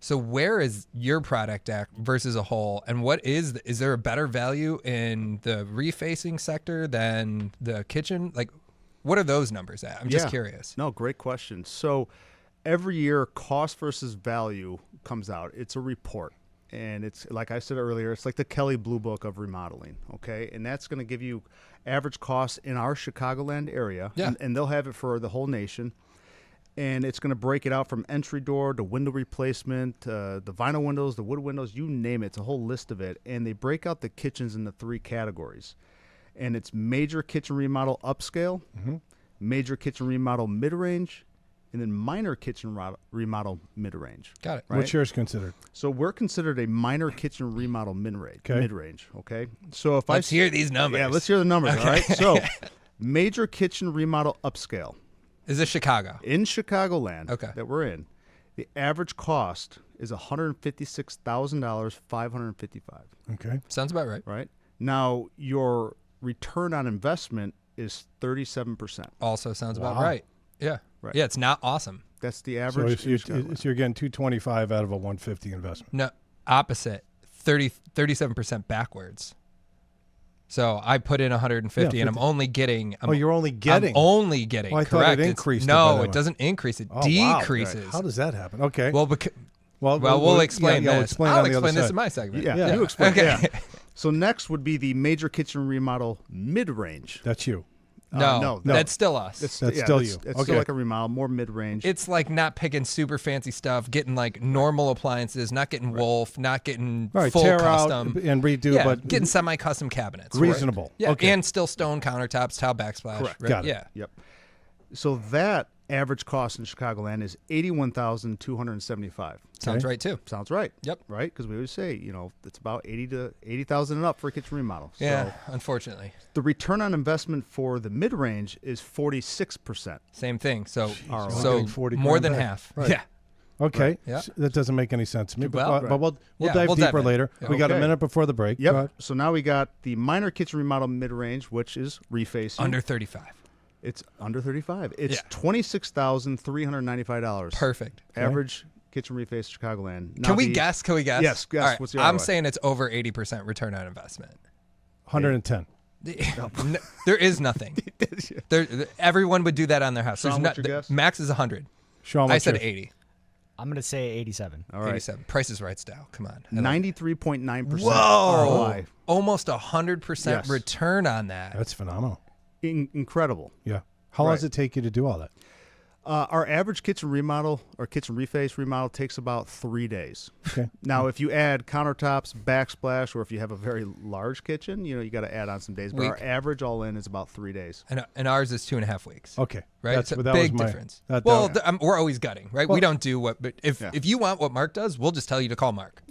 So where is your product at versus a whole? And what is there a better value in the refacing sector than the kitchen? Like, what are those numbers at? I'm just curious. No, great question. So every year, cost versus value comes out. It's a report. And it's, like I said earlier, it's like the Kelly Blue Book of remodeling, okay? And that's going to give you average costs in our Chicagoland area. Yeah. And they'll have it for the whole nation. And it's going to break it out from entry door to window replacement, the vinyl windows, the wood windows, you name it. It's a whole list of it. And they break out the kitchens into 3 categories. And it's major kitchen remodel upscale, major kitchen remodel mid-range, and then minor kitchen remodel mid-range. Got it. Right? What's yours considered? So we're considered a minor kitchen remodel mid-range, okay? So if Let's hear these numbers. Yeah, let's hear the numbers, all right? So major kitchen remodel upscale. Is this Chicago? In Chicagoland that we're in, the average cost is $156,000, $555. Okay. Sounds about right. Right? Now, your return on investment is 37%. Also sounds about right. Yeah. Right. Yeah, it's not awesome. That's the average. So you're getting $225 out of a $150 investment. No, opposite. 37% backwards. So I put in 150 and I'm only getting. You're only getting. I'm only getting. I correct. thought it increased. No, it doesn't increase. It decreases. Wow. How does that happen? Okay. Well, we'll explain this. I'll explain this in my segment. Yeah. You explain. Okay. Yeah. So next would be the major kitchen remodel mid-range. Uh, That's you. No, that's still us. That's still you. It's still like a remodel, more mid-range. It's like not picking super fancy stuff, getting like normal appliances, not getting Wolf, not getting full tear custom. out and redo, but getting semi-custom cabinets. Reasonable. Right. Yeah, okay. and still stone countertops, tile backsplash. Correct. Right? Got it. Yeah. Yep. So that average cost in Chicagoland is $81,275. Sounds right too. Sounds right. Yep. Right, because we always say, it's about $80,000 and up for a kitchen remodel. Yeah, So unfortunately. the return on investment for the mid-range is 46%. Same thing. So getting 40 more grand than back. half. Right. Yeah. Okay. Right. Yeah. That doesn't make any sense to me. Well, but we'll dive we'll deeper dive in. later. Yeah. We got a Okay. minute before the break. Yep. Go ahead. So now we got the minor kitchen remodel mid-range, which is refacing. Under 35. It's under 35. It's Yeah. $26,395. Perfect. Average kitchen reface Chicagoland. Now Can we guess? Yes, guess. All right. What's the I'm ROI? saying it's over 80% return on investment. 110. There is nothing. Everyone would do that on their house. Sean, what's your guess? Max is 100. Sean, I what's said yours? 80. I'm going to say 87. All right. 87. Price is Right style. Come on. 93.9% Whoa. ROI. Almost 100% Yes. return on that. That's phenomenal. Incredible. Yeah. How long Right. does it take you to do all that? Our average kitchen remodel or kitchen reface remodel takes about 3 days. Okay. Now, if you add countertops, backsplash, or if you have a very large kitchen, you got to add on some days. But our Week. average all in is about 3 days. And ours is 2.5 weeks. Okay. Right? That's, It's a that big was my, difference. That, Well, that- we're always gutting, right? Well- We don't do what, but if you want what Mark does, we'll just tell you to call Mark.